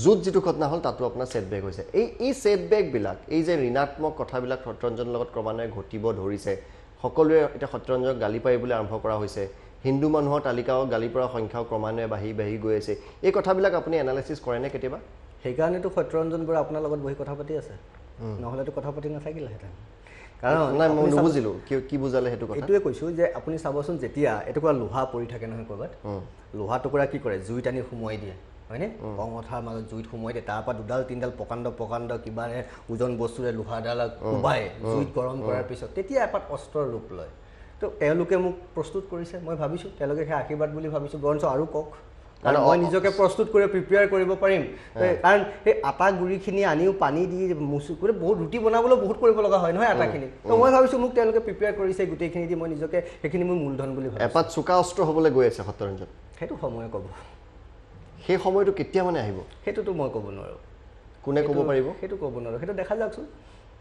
যুদ্ধ যিটো ঘটনা হ'ল তাতো আপোনাৰ ছেটবেক হৈছে এই ছেটবেকবিলাক এই যে ঋণাত্মক কথাবিলাক সত্যৰঞ্জনৰ লগত ক্ৰমান্বয়ে ঘটিব ধৰিছে সকলোৱে এতিয়া সত্যৰঞ্জনক গালি পাৰিবলৈ আৰম্ভ কৰা হৈছে হিন্দু মানুহৰ তালিকাও গালি পৰা সংখ্যাও ক্ৰমান্বয়ে বাঢ়ি গৈ আছে এই কথাবিলাক আপুনি এনালাইচিছ কৰেনে কেতিয়াবা সেইকাৰণেতো সত্যৰঞ্জন বৰা আপোনাৰ লগত বহি কথা পাতি আছে নহ'লেতো কথা পাতি নাথাকিলেহেঁতেন কাৰণ নাই মই নুবুজিলোঁ কি বুজালে সেইটো কথা এইটোৱে কৈছোঁ যে আপুনি চাবচোন যেতিয়া এটুকুৰা লোহা পৰি থাকে নহয় ক'ৰবাত লোহা টুকুৰা কি কৰে জুই টানি সোমোৱাই দিয়ে হয়নে অঙঠাৰ মাজত জুইত সোমোৱাই দিয়ে তাৰপৰা দুডাল তিনিডাল প্ৰকাণ্ড কিবাৰে ওজন বস্তুৰে লোহাডাল কোবাই জুইত গৰম কৰাৰ পিছত তেতিয়া এপাত অস্ত্ৰৰ ৰূপ লয় তো তেওঁলোকে মোক প্ৰস্তুত কৰিছে মই ভাবিছোঁ তেওঁলোকে সেই আশীৰ্বাদ বুলি ভাবিছোঁ বৰঞ্চ আৰু কওক কাৰণ মই নিজকে প্ৰস্তুত কৰি প্ৰিপেয়াৰ কৰিব পাৰিম কাৰণ সেই আটা গুড়িখিনি আনিও পানী দি মুচি কৰি বহুত ৰুটি বনাবলৈ বহুত কৰিব লগা হয় নহয় আটাখিনি তো মই ভাবিছোঁ মোক তেওঁলোকে প্ৰিপেয়াৰ কৰিছে গোটেইখিনি দি মই নিজকে সেইখিনি মোৰ মূলধন বুলি ভাবিছোঁ এপাত চোকা অস্ত্ৰ হ'বলৈ গৈ আছে সত্যৰঞ্জন সেইটো সময়ে ক'ব সেই সময়টো কেতিয়া মানে আহিব সেইটোতো মই ক'ব নোৱাৰোঁ কোনে ক'ব পাৰিব সেইটো ক'ব নোৱাৰোঁ সেইটো দেখা যাওকচোন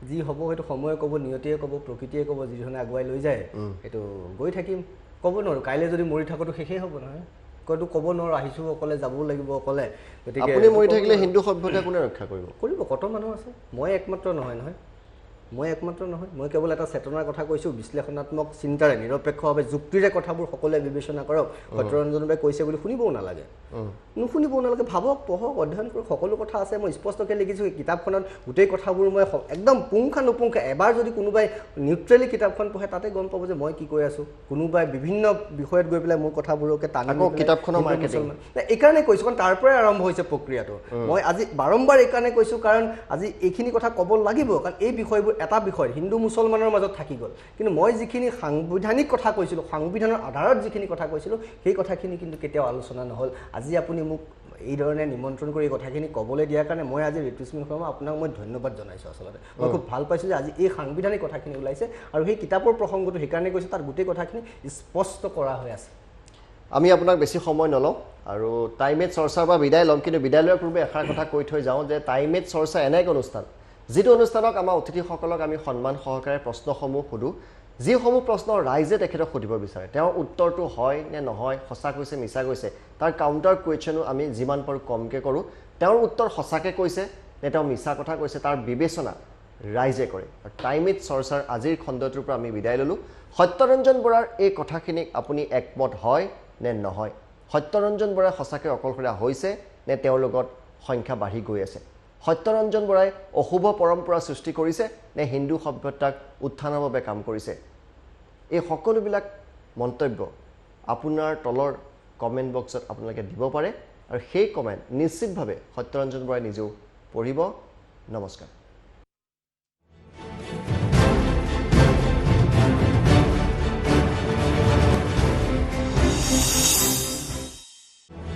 যি হ'ব সেইটো সময়ে ক'ব নিয়তিয়ে ক'ব প্ৰকৃতিয়ে ক'ব যিধৰণে আগুৱাই লৈ যায় সেইটো গৈ থাকিম ক'ব নোৱাৰোঁ কাইলৈ যদি মৰি থাকোঁতো শেষেই হ'ব নহয় কয়তো ক'ব নোৱাৰোঁ আহিছোঁ অকলে যাবও লাগিব অকলে গতিকে আপুনি মৰি থাকিলে হিন্দু সভ্যতা কোনে ৰক্ষা কৰিব কত মানুহ আছে মই একমাত্ৰ নহয় মই কেৱল এটা চেতনাৰ কথা কৈছোঁ বিশ্লেষণাত্মক চিন্তাৰে নিৰপেক্ষভাৱে যুক্তিৰে কথাবোৰ সকলোৱে বিবেচনা কৰক সত্যৰঞ্জনবাই কৈছে বুলি শুনিবও নালাগে নুশুনিবও নালাগে ভাবক পঢ়ক অধ্যয়ন কৰক সকলো কথা আছে মই স্পষ্টকৈ লিখিছোঁ কিতাপখনত গোটেই কথাবোৰ মই একদম পুংখানুপুংখে এবাৰ যদি কোনোবাই নিউট্ৰেলি কিতাপখন পঢ়ে তাতে গম পাব যে মই কি কৈ আছোঁ কোনোবাই বিভিন্ন বিষয়ত গৈ পেলাই মোৰ কথাবোৰকে টানি কিতাপখনৰ মাৰ্কেটিং এইকাৰণে কৈছোঁ কাৰণ তাৰ পৰাই আৰম্ভ হৈছে প্ৰক্ৰিয়াটো মই আজি বাৰম্বাৰ এইকাৰণে কৈছোঁ কাৰণ আজি এইখিনি কথা ক'ব লাগিব কাৰণ এই বিষয়বোৰ এটা বিষয় হিন্দু মুছলমানৰ মাজত থাকি গ'ল কিন্তু মই যিখিনি সাংবিধানিক কথা কৈছিলোঁ সংবিধানৰ আধাৰত যিখিনি কথা কৈছিলোঁ সেই কথাখিনি কিন্তু কেতিয়াও আলোচনা নহ'ল আজি আপুনি মোক এই ধৰণে নিমন্ত্ৰণ কৰি এই কথাখিনি ক'বলৈ দিয়াৰ কাৰণে মই আজি ঋতুস্মিন শৰ্মা আপোনাক মই ধন্যবাদ জনাইছোঁ আচলতে মই খুব ভাল পাইছোঁ যে আজি এই সাংবিধানিক কথাখিনি ওলাইছে আৰু সেই কিতাপৰ প্ৰসংগটো সেইকাৰণে কৈছোঁ তাত গোটেই কথাখিনি স্পষ্ট কৰা হৈ আছে আমি আপোনাক বেছি সময় নলওঁ আৰু টাইমেট চৰ্চাৰ পৰা বিদায় ল'ম কিন্তু বিদায় লোৱাৰ পূৰ্বে এষাৰ কথা কৈ থৈ যাওঁ যে টাইমেট চৰ্চা এনে এক অনুষ্ঠান যিটো অনুষ্ঠানক আমাৰ অতিথিসকলক আমি সন্মান সহকাৰে প্ৰশ্নসমূহ সোধোঁ যিসমূহ প্ৰশ্ন ৰাইজে তেখেতক সুধিব বিচাৰে তেওঁৰ উত্তৰটো হয় নে নহয় সঁচা কৈছে মিছা কৈছে তাৰ কাউণ্টাৰ কুৱেশ্যনো আমি যিমান পাৰোঁ কমকৈ কৰোঁ তেওঁৰ উত্তৰ সঁচাকৈ কৈছে নে তেওঁ মিছা কথা কৈছে তাৰ বিবেচনা ৰাইজে কৰে আৰু টাইমেট চৰ্চাৰ আজিৰ খণ্ডটোৰ পৰা আমি বিদায় ল'লোঁ সত্যৰঞ্জন বৰাৰ এই কথাখিনিক আপুনি একমত হয় নে নহয় সত্যৰঞ্জন বৰাই সঁচাকৈ অকলশৰীয়া হৈছে নে তেওঁৰ লগত সংখ্যা বাঢ়ি গৈ আছে সত্যৰঞ্জন বৰাই অশুভ পৰম্পৰা সৃষ্টি কৰিছে নে হিন্দু সভ্যতাক উত্থানৰ বাবে কাম কৰিছে এই সকলোবিলাক মন্তব্য আপোনাৰ তলৰ কমেণ্ট বক্সত আপোনালোকে দিব পাৰে আৰু সেই কমেণ্ট নিশ্চিতভাৱে সত্যৰঞ্জন বৰাই নিজেও পঢ়িব নমস্কাৰ